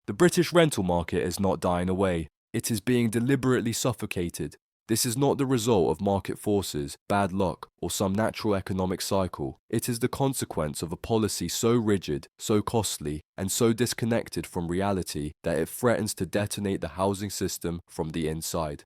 The British rental market is not dying away. It is being deliberately suffocated. This is not the result of market forces, bad luck, or some natural economic cycle. It is the consequence of a policy so rigid, so costly, and so disconnected from reality that it threatens to detonate the housing system from the inside.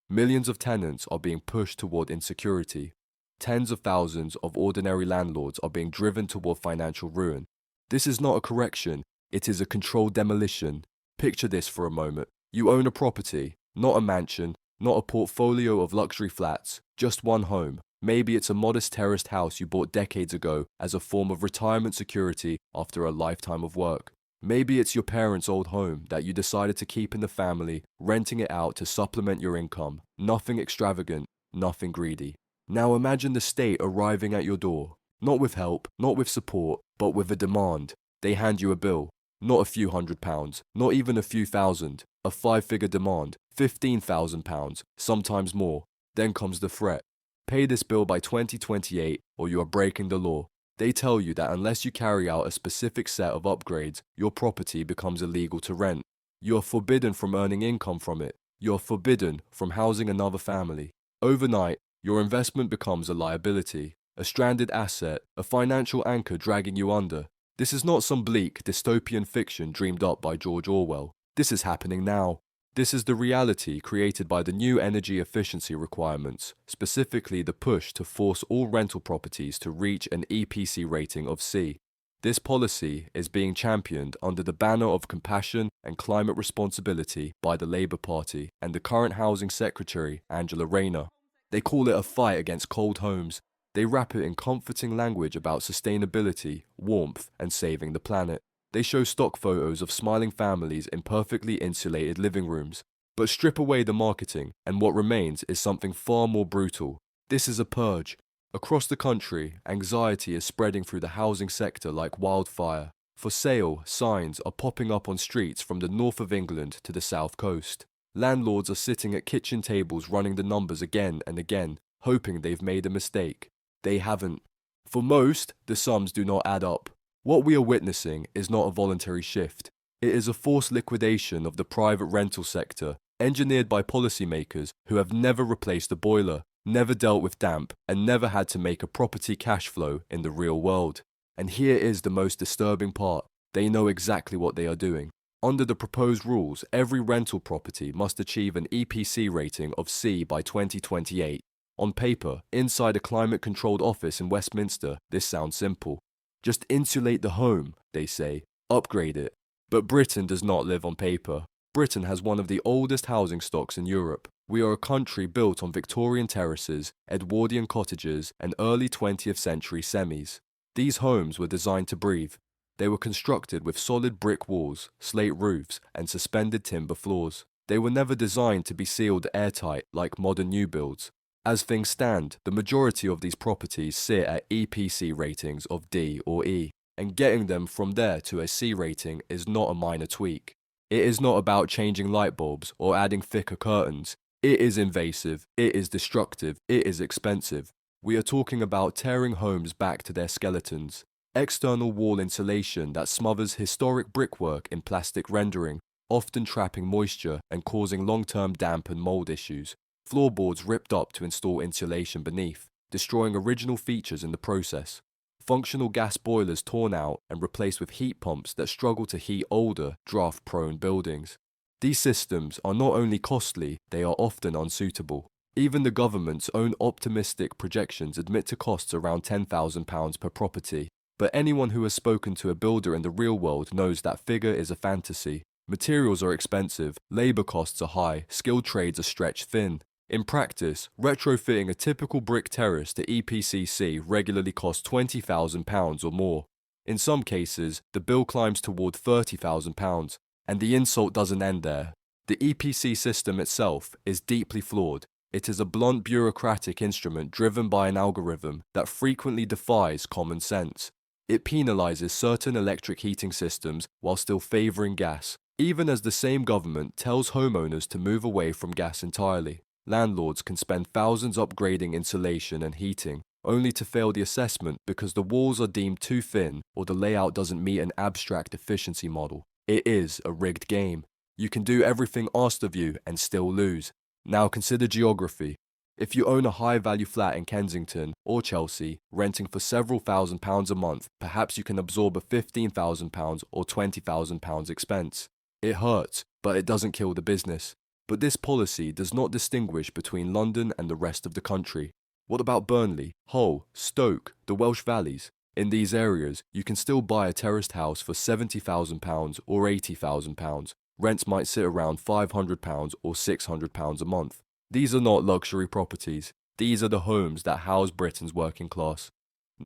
Millions of tenants are being pushed toward insecurity. Tens of thousands of ordinary landlords are being driven toward financial ruin. This is not a correction, it is a controlled demolition. Picture this for a moment. You own a property, not a mansion, not a portfolio of luxury flats, just one home. Maybe it's a modest terraced house you bought decades ago as a form of retirement security after a lifetime of work. Maybe it's your parents' old home that you decided to keep in the family, renting it out to supplement your income. Nothing extravagant, nothing greedy. Now imagine the state arriving at your door. Not with help, not with support, but with a demand. They hand you a bill. Not a few £100, not even a few thousand. A 5-figure demand, £15,000, sometimes more. Then comes the threat. Pay this bill by 2028 or you are breaking the law. They tell you that unless you carry out a specific set of upgrades, your property becomes illegal to rent. You are forbidden from earning income from it. You are forbidden from housing another family. Overnight, your investment becomes a liability, a stranded asset, a financial anchor dragging you under. This is not some bleak, dystopian fiction dreamed up by George Orwell. This is happening now. This is the reality created by the new energy efficiency requirements, specifically the push to force all rental properties to reach an EPC rating of C. This policy is being championed under the banner of compassion and climate responsibility by the Labour Party and the current Housing Secretary, Angela Rayner. They call it a fight against cold homes. They wrap it in comforting language about sustainability, warmth, and saving the planet. They show stock photos of smiling families in perfectly insulated living rooms. But strip away the marketing, and what remains is something far more brutal. This is a purge. Across the country, anxiety is spreading through the housing sector like wildfire. For sale signs are popping up on streets from the north of England to the south coast. Landlords are sitting at kitchen tables running the numbers again and again, hoping they've made a mistake. They haven't. For most, the sums do not add up. What we are witnessing is not a voluntary shift. It is a forced liquidation of the private rental sector, engineered by policymakers who have never replaced a boiler, never dealt with damp, and never had to make a property cash flow in the real world. And here is the most disturbing part. They know exactly what they are doing. Under the proposed rules, every rental property must achieve an EPC rating of C by 2028. On paper, inside a climate-controlled office in Westminster, this sounds simple. Just insulate the home, they say, upgrade it. But Britain does not live on paper. Britain has one of the oldest housing stocks in Europe. We are a country built on Victorian terraces, Edwardian cottages, and early 20th century semis. These homes were designed to breathe. They were constructed with solid brick walls, slate roofs, and suspended timber floors. They were never designed to be sealed airtight like modern new builds. As things stand, the majority of these properties sit at EPC ratings of D or E, and getting them from there to a C rating is not a minor tweak. It is not about changing light bulbs or adding thicker curtains. It is invasive, it is destructive, it is expensive. We are talking about tearing homes back to their skeletons. External wall insulation that smothers historic brickwork in plastic rendering, often trapping moisture and causing long-term damp and mold issues. Floorboards ripped up to install insulation beneath, destroying original features in the process. Functional gas boilers torn out and replaced with heat pumps that struggle to heat older, draft-prone buildings. These systems are not only costly, they are often unsuitable. Even the government's own optimistic projections admit to costs around £10,000 per property. But anyone who has spoken to a builder in the real world knows that figure is a fantasy. Materials are expensive, labour costs are high, skilled trades are stretched thin. In practice, retrofitting a typical brick terrace to EPCC regularly costs £20,000 or more. In some cases, the bill climbs toward £30,000, and the insult doesn't end there. The EPC system itself is deeply flawed. It is a blunt bureaucratic instrument driven by an algorithm that frequently defies common sense. It penalises certain electric heating systems while still favouring gas, even as the same government tells homeowners to move away from gas entirely. Landlords can spend thousands upgrading insulation and heating, only to fail the assessment because the walls are deemed too thin or the layout doesn't meet an abstract efficiency model. It is a rigged game. You can do everything asked of you and still lose. Now consider geography. If you own a high-value flat in Kensington or Chelsea, renting for several £1,000s a month, perhaps you can absorb a £15,000 or £20,000 expense. It hurts, but it doesn't kill the business. But this policy does not distinguish between London and the rest of the country. What about Burnley, Hull, Stoke, the Welsh Valleys? In these areas, you can still buy a terraced house for £70,000 or £80,000. Rents might sit around £500 or £600 a month. These are not luxury properties. These are the homes that house Britain's working class.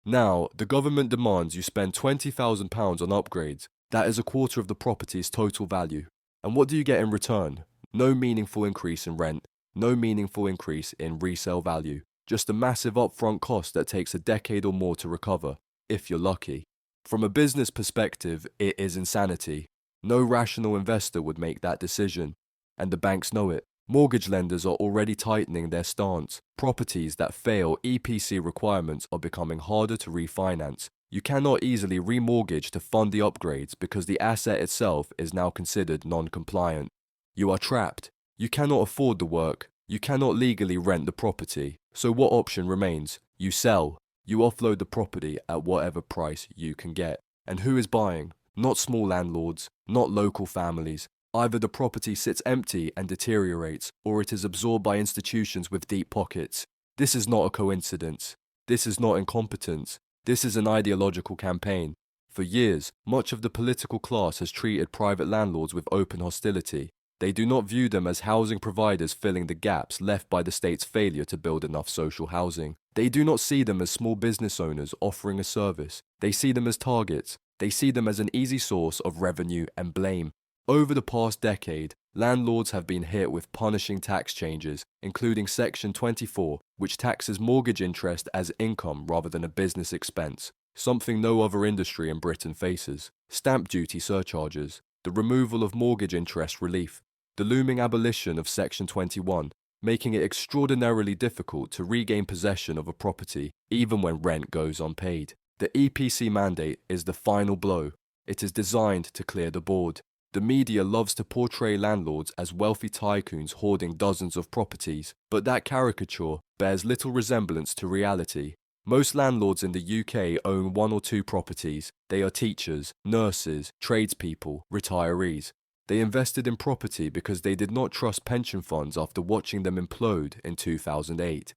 Now, the government demands you spend £20,000 on upgrades. That is a quarter of the property's total value. And what do you get in return? No meaningful increase in rent, no meaningful increase in resale value, just a massive upfront cost that takes a decade or more to recover, if you're lucky. From a business perspective, it is insanity. No rational investor would make that decision, and the banks know it. Mortgage lenders are already tightening their stance. Properties that fail EPC requirements are becoming harder to refinance. You cannot easily remortgage to fund the upgrades because the asset itself is now considered non-compliant. You are trapped. You cannot afford the work. You cannot legally rent the property. So what option remains? You sell. You offload the property at whatever price you can get. And who is buying? Not small landlords, not local families. Either the property sits empty and deteriorates, or it is absorbed by institutions with deep pockets. This is not a coincidence. This is not incompetence. This is an ideological campaign. For years, much of the political class has treated private landlords with open hostility. They do not view them as housing providers filling the gaps left by the state's failure to build enough social housing. They do not see them as small business owners offering a service. They see them as targets. They see them as an easy source of revenue and blame. Over the past decade, landlords have been hit with punishing tax changes, including Section 24, which taxes mortgage interest as income rather than a business expense, something no other industry in Britain faces. Stamp duty surcharges, the removal of mortgage interest relief, the looming abolition of Section 21, making it extraordinarily difficult to regain possession of a property, even when rent goes unpaid. The EPC mandate is the final blow. It is designed to clear the board. The media loves to portray landlords as wealthy tycoons hoarding dozens of properties, but that caricature bears little resemblance to reality. Most landlords in the UK own one or two properties. They are teachers, nurses, tradespeople, retirees. They invested in property because they did not trust pension funds after watching them implode in 2008.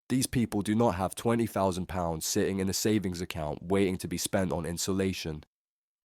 These people do not have £20,000 sitting in a savings account waiting to be spent on insulation.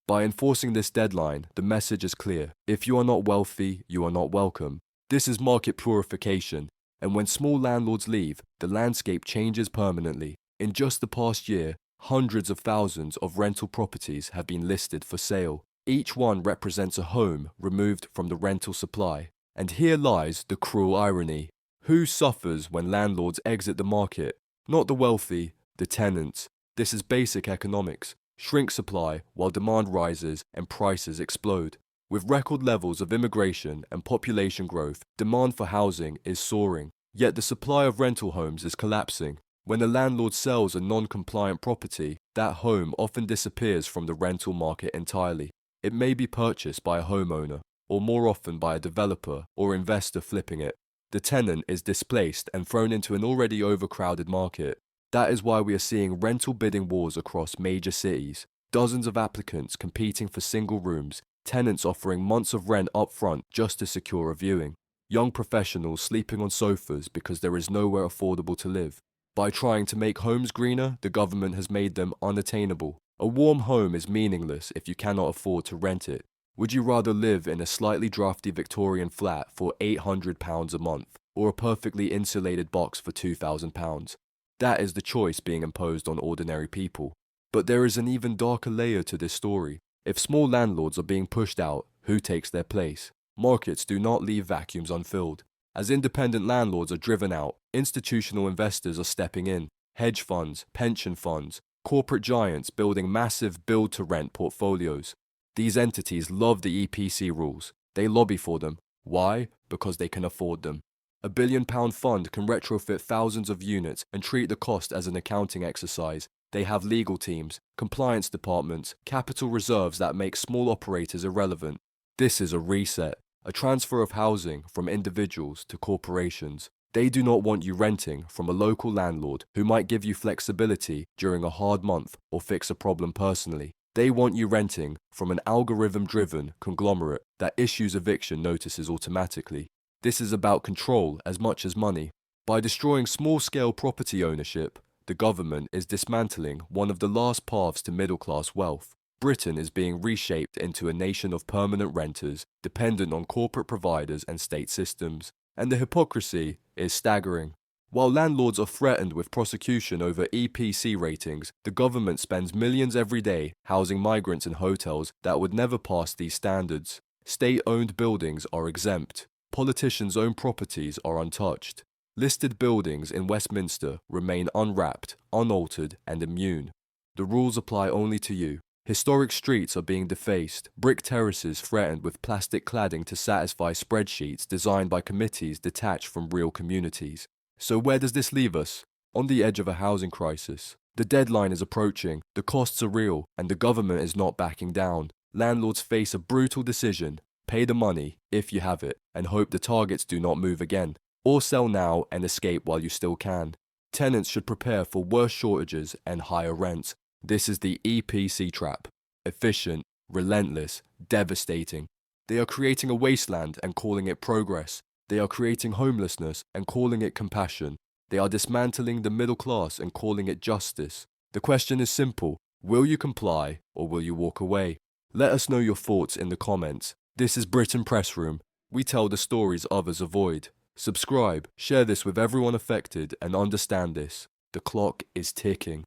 By enforcing this deadline, the message is clear. If you are not wealthy, you are not welcome. This is market purification, and when small landlords leave, the landscape changes permanently. In just the past year, hundreds of thousands of rental properties have been listed for sale. Each one represents a home removed from the rental supply. And here lies the cruel irony. Who suffers when landlords exit the market? Not the wealthy, the tenants. This is basic economics. Shrink supply while demand rises and prices explode. With record levels of immigration and population growth, demand for housing is soaring. Yet the supply of rental homes is collapsing. When a landlord sells a non-compliant property, that home often disappears from the rental market entirely. It may be purchased by a homeowner, or more often by a developer or investor flipping it. The tenant is displaced and thrown into an already overcrowded market. That is why we are seeing rental bidding wars across major cities. Dozens of applicants competing for single rooms, tenants offering months of rent up front just to secure a viewing. Young professionals sleeping on sofas because there is nowhere affordable to live. By trying to make homes greener, the government has made them unattainable. A warm home is meaningless if you cannot afford to rent it. Would you rather live in a slightly drafty Victorian flat for £800 a month, or a perfectly insulated box for £2,000? That is the choice being imposed on ordinary people. But there is an even darker layer to this story. If small landlords are being pushed out, who takes their place? Markets do not leave vacuums unfilled. As independent landlords are driven out, institutional investors are stepping in. Hedge funds, pension funds, corporate giants building massive build-to-rent portfolios. These entities love the EPC rules. They lobby for them. Why? Because they can afford them. A £1 billion fund can retrofit thousands of units and treat the cost as an accounting exercise. They have legal teams, compliance departments, capital reserves that make small operators irrelevant. This is a reset, a transfer of housing from individuals to corporations. They do not want you renting from a local landlord who might give you flexibility during a hard month or fix a problem personally. They want you renting from an algorithm-driven conglomerate that issues eviction notices automatically. This is about control as much as money. By destroying small-scale property ownership, the government is dismantling one of the last paths to middle-class wealth. Britain is being reshaped into a nation of permanent renters, dependent on corporate providers and state systems. And the hypocrisy is staggering. While landlords are threatened with prosecution over EPC ratings, the government spends millions every day housing migrants in hotels that would never pass these standards. State-owned buildings are exempt. Politicians' own properties are untouched. Listed buildings in Westminster remain unwrapped, unaltered, and immune. The rules apply only to you. Historic streets are being defaced, brick terraces threatened with plastic cladding to satisfy spreadsheets designed by committees detached from real communities. So where does this leave us? On the edge of a housing crisis. The deadline is approaching, the costs are real, and the government is not backing down. Landlords face a brutal decision: pay the money, if you have it, and hope the targets do not move again. Or sell now and escape while you still can. Tenants should prepare for worse shortages and higher rents. This is the EPC trap. Efficient, relentless, devastating. They are creating a wasteland and calling it progress. They are creating homelessness and calling it compassion. They are dismantling the middle class and calling it justice. The question is simple: will you comply or will you walk away? Let us know your thoughts in the comments. This is Britain Press Room. We tell the stories others avoid. Subscribe, share this with everyone affected, and understand this: the clock is ticking.